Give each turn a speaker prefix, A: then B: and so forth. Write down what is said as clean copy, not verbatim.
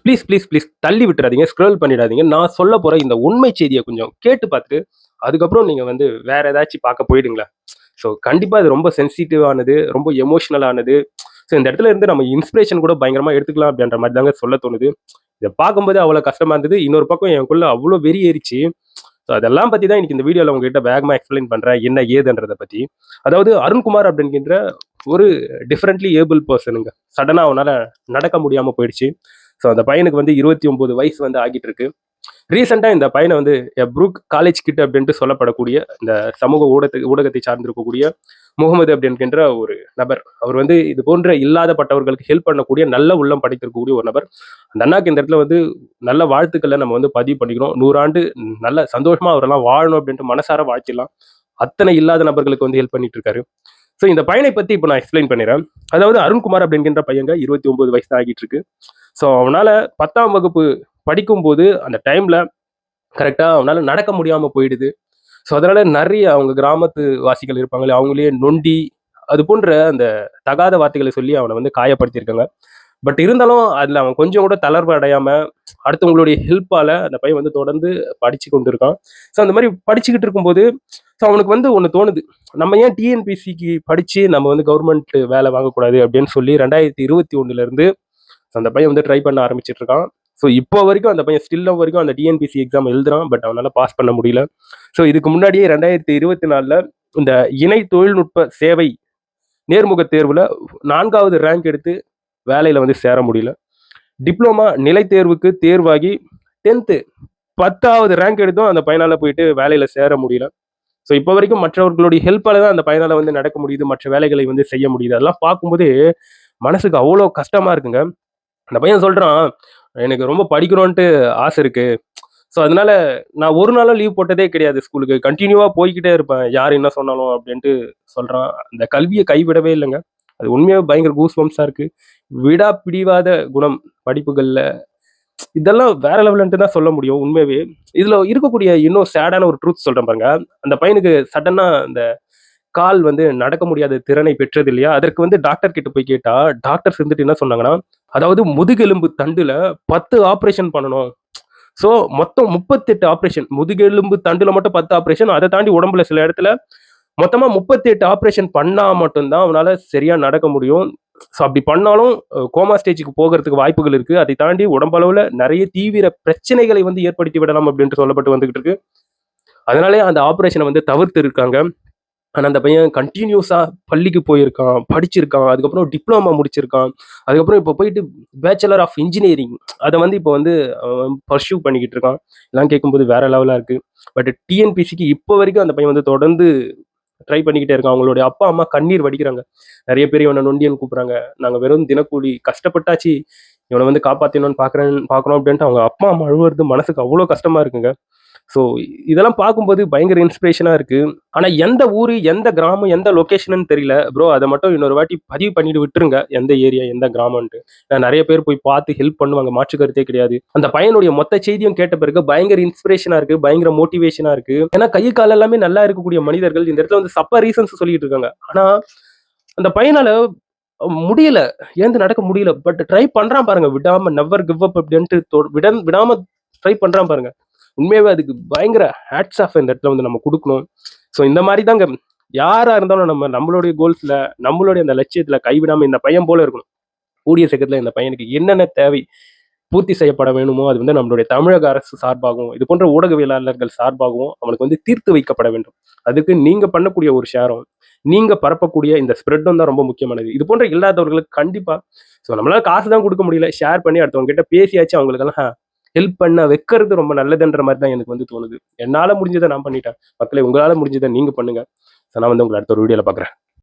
A: Please please please தள்ளி விட்டுறாதீங்க, scroll பண்ணிடாதீங்க. நான் சொல்ல போற இந்த உண்மை செய்தியை கொஞ்சம் கேட்டு பார்த்துட்டு அதுக்கப்புறம் நீங்க வந்து வேற ஏதாச்சும் பார்க்க போயிடுங்களேன். ஸோ கண்டிப்பா இது ரொம்ப சென்சிட்டிவ் ஆனது, ரொம்ப எமோஷனல் ஆனது. ஸோ இந்த இடத்துல இருந்து நம்ம இன்ஸ்பிரேஷன் கூட பயங்கரமா எடுத்துக்கலாம் அப்படின்ற மாதிரி தாங்க சொல்ல தோணுது. இதை பார்க்கும்போது அவ்வளோ கஷ்டமா இருந்தது. இன்னொரு பக்கம் எனக்குள்ள அவ்வளோ வெறி ஏறிச்சு. ஸோ அதெல்லாம் பத்தி தான் இன்னைக்கு இந்த வீடியோல உங்ககிட்ட வேகமா எக்ஸ்பிளைன் பண்றேன். என்ன ஏதுன்றத பத்தி. அதாவது அருண்குமார் அப்படிங்கிற ஒரு டிஃபரெண்ட்லி ஏபிள் பர்சனுங்க. சடனா அவனால நடக்க முடியாம போயிடுச்சு. ஸோ அந்த பையனுக்கு வந்து 29 வயசு வந்து ஆகிட்டு இருக்கு. ரீசெண்டா இந்த பையனை வந்து ப்ரூக் காலேஜ் கிட் அப்படின்ட்டு சொல்லப்படக்கூடிய இந்த சமூக ஊடகத்தை சார்ந்திருக்கக்கூடிய முகமது அப்படின்ற ஒரு நபர். அவர் வந்து இது போன்ற இல்லாதப்பட்டவர்களுக்கு ஹெல்ப் பண்ணக்கூடிய நல்ல உள்ளம் படைத்திருக்கக்கூடிய ஒரு நபர். அந்த அண்ணாக்கு இந்த இடத்துல வந்து நல்ல வாழ்த்துக்களை நம்ம வந்து பதிவு பண்ணிக்கிறோம். 100 ஆண்டு நல்ல சந்தோஷமா அவரெல்லாம் வாழணும் அப்படின்ட்டு மனசார வாழ்த்திடலாம். அத்தனை இல்லாத நபர்களுக்கு வந்து ஹெல்ப் பண்ணிட்டு இருக்காரு. ஸோ இந்த பையனை பத்தி இப்போ நான் எக்ஸ்பிளைன் பண்ணிடுறேன். அதாவது அருண்குமார் அப்படிங்கிற பையங்க 29 வயசு தான் ஆகிட்டு இருக்கு. ஸோ அவனால 10ஆம் வகுப்பு படிக்கும்போது அந்த டைம்ல கரெக்டா அவனால நடக்க முடியாம போயிடுது. ஸோ அதனால நிறைய அவங்க கிராமத்து வாசிகள் இருப்பாங்களே, அவங்களே நொண்டி அது போன்ற அந்த தகாத வார்த்தைகளை சொல்லி அவனை வந்து காயப்படுத்தியிருக்காங்க. பட் இருந்தாலும் அதுல அவன் கொஞ்சம் கூட தளர்வு அடையாம அடுத்தவங்களுடைய ஹெல்ப்பால அந்த பையன் வந்து தொடர்ந்து படிச்சு கொண்டு இருக்கான். ஸோ அந்த மாதிரி படிச்சுக்கிட்டு இருக்கும்போது ஸோ அவனுக்கு வந்து ஒன்று தோணுது, நம்ம ஏன் டிஎன்பிசிக்கு படிச்சு நம்ம வந்து கவர்மெண்ட் வேலை வாங்கக்கூடாது அப்படின்னு சொல்லி 2021 இருந்து அந்த பையன் வந்து ட்ரை பண்ண ஆரம்பிச்சிட்டு இருக்கான். ஸோ இப்போ வரைக்கும் அந்த பையன் ஸ்டில் வரைக்கும் அந்த டிஎன்பிசி எக்ஸாம் எழுதுறான். பட் அவனால பாஸ் பண்ண முடியல. ஸோ இதுக்கு முன்னாடியே 2024 இந்த இணை தொழில்நுட்ப சேவை நேர்முக தேர்வுல 4வது ரேங்க் எடுத்து வேலையில வந்து சேர முடியல. டிப்ளமா நிலை தேர்வுக்கு தேர்வாகி 10th 10வது ரேங்க் எடுத்தும் அந்த பையனால போயிட்டு வேலையில சேர முடியல. ஸோ இப்போ வரைக்கும் மற்றவர்களுடைய ஹெல்ப்பால தான் அந்த பையனால வந்து நடக்க முடியுது, மற்ற வேலைகளை வந்து செய்ய முடியுது. அதெல்லாம் பார்க்கும்போது மனசுக்கு அவ்வளோ கஷ்டமா இருக்குங்க. அந்த பையன் சொல்றான், எனக்கு ரொம்ப படிக்கணும்ன்ட்டு ஆசை இருக்கு. ஸோ அதனால நான் ஒரு நாளும் லீவ் போட்டதே கிடையாது ஸ்கூலுக்கு. கண்டினியூவா போய்க்கிட்டே இருப்பேன். யார் என்ன சொன்னாலும் அப்படின்ட்டு சொல்றான். அந்த கல்வியை கைவிடவே இல்லைங்க. அது உண்மையாவே பயங்கர கூஸ் பம்ப்ஸா இருக்கு. விடா பிடிவாத குணம் படிப்புகள்ல இதெல்லாம் வேற லெவல்ன்ட்டு தான் சொல்ல முடியும் உண்மையாவே. இதுல இருக்கக்கூடிய இன்னும் சேடான ஒரு ட்ரூத் சொல்றேன் பாருங்க. அந்த பையனுக்கு சடனா அந்த கால் வந்து நடக்க முடியாத திறனை பெற்றது இல்லையா? அதற்கு வந்து டாக்டர் கிட்ட போய் கேட்டா, டாக்டர்ஸ் இருந்துட்டு என்ன சொன்னாங்கன்னா, அதாவது முதுகெலும்பு தண்டுல 10 ஆப்பரேஷன் பண்ணணும். ஸோ மொத்தம் 38 ஆப்பரேஷன். முதுகெலும்பு தண்டுல மட்டும் 10 ஆப்பரேஷன். அதை தாண்டி உடம்புல சில இடத்துல மொத்தமா 38 ஆப்பரேஷன் பண்ணா மட்டும் தான் அவனால சரியா நடக்க முடியும். ஸோ அப்படி பண்ணாலும் கோமா ஸ்டேஜுக்கு போகிறதுக்கு வாய்ப்புகள் இருக்கு. அதை தாண்டி உடம்பளவுல நிறைய தீவிர பிரச்சனைகளை வந்து ஏற்படுத்தி விடலாம் அப்படின்ட்டு சொல்லப்பட்டு வந்துகிட்டு இருக்கு. அதனாலே அந்த ஆப்பரேஷனை வந்து தவிர்த்து இருக்காங்க. ஆனா அந்த பையன் கன்டினியூஸா பள்ளிக்கு போயிருக்கான், படிச்சிருக்கான். அதுக்கப்புறம் டிப்ளோமா முடிச்சிருக்கான். அதுக்கப்புறம் இப்போ போயிட்டு பேச்சலர் ஆஃப் இன்ஜினியரிங் அத வந்து இப்போ வந்து பர்ஸ்யூ பண்ணிக்கிட்டு இருக்கான். இதெல்லாம் கேட்கும்போது வேற லெவலா இருக்கு. பட் டிஎன்பிசிக்கு இப்போ வரைக்கும் அந்த பையன் வந்து தொடர்ந்து ட்ரை பண்ணிக்கிட்டே இருக்கான். அவங்களுடைய அப்பா, அம்மா கண்ணீர் வடிக்கிறாங்க. நெறைய பேர் இவன நொண்டியன்னு கூப்பிடுறாங்க. நாங்க வெறும் தினக்கூலி கஷ்டப்பட்டாச்சு இவன வந்து காப்பாத்தணும்னு பார்க்குறோம் அப்படின்ட்டு அவங்க அப்பா, அம்மா அழுவுறது மனசுக்கு அவ்வளோ கஷ்டமா இருக்குங்க. ஸோ இதெல்லாம் பார்க்கும்போது பயங்கர இன்ஸ்பிரேஷனா இருக்கு. ஆனா எந்த ஊரு, எந்த கிராமம், எந்த லொகேஷன்னு தெரியல. ப்ரோ அத மட்டும் இன்னொரு வாட்டி பதிவு பண்ணிட்டு விட்டுருங்க. எந்த ஏரியா, எந்த கிராமம்ன்ட்டு. நெறைய பேர் போய் பார்த்து ஹெல்ப் பண்ணுவாங்க. மாற்று கருத்தே கிடையாது. அந்த பையனுடைய மொத்த செய்தியும் கேட்ட பிறகு பயங்கர இன்ஸ்பிரேஷனா இருக்கு. பயங்கர மோட்டிவேஷனா இருக்கு. ஏன்னா கை, கால் எல்லாமே நல்லா இருக்கக்கூடிய மனிதர்கள் இந்த இடத்துல வந்து சப்ப ரீசன்ஸ் சொல்லிட்டு இருக்காங்க. ஆனா அந்த பையனால முடியல. எழுந்து நடக்க முடியல. பட் ட்ரை பண்றான் பாருங்க. விடாம நெவர் கிவ் அப் அப்படின்ட்டு விடாம ட்ரை பண்றான் பாருங்க. உண்மையாவே அதுக்கு பயங்கர ஹேட்ஸ் ஆஃப் இந்த இடத்துல வந்து நம்ம குடுக்கணும். ஸோ இந்த மாரி தாங்க யாரா இருந்தாலும் நம்மளுடைய கோல்ஸ்ல, நம்மளுடைய அந்த லட்சியத்துல கைவிடாம இந்த பையன் போல இருக்கணும். கூடிய சீக்கிரத்துல இந்த பையனுக்கு என்னென்ன தேவை பூர்த்தி செய்யப்பட வேணுமோ, அது வந்து நம்மளுடைய தமிழக அரசு சார்பாகவும், இது போன்ற ஊடகவியலாளர்கள் சார்பாகவும் அவனுக்கு வந்து தீர்த்து வைக்கப்பட வேண்டும். அதுக்கு நீங்க பண்ணக்கூடிய ஒரு ஷேரும், நீங்க பரப்பக்கூடிய இந்த ஸ்ப்ரெட்டும் தான் ரொம்ப முக்கியமானது. இது போன்ற இல்லாதவர்களுக்கு கண்டிப்பா நம்மளால காசு தான் குடுக்க முடியல. ஷேர் பண்ணி அடுத்தவங்க கிட்ட பேசியாச்சு அவங்களுக்கெல்லாம் ஹெல்ப் பண்ண வைக்கிறது ரொம்ப நல்லதுன்ற மாதிரி தான் எனக்கு வந்து தோணுது. என்னால முடிஞ்சதை நான் பண்ணிட்டேன். மக்களே உங்களால முடிஞ்சதை நீங்க பண்ணுங்க. நான் வந்து உங்களை அடுத்த ஒரு வீடியோல பார்க்குறேன்.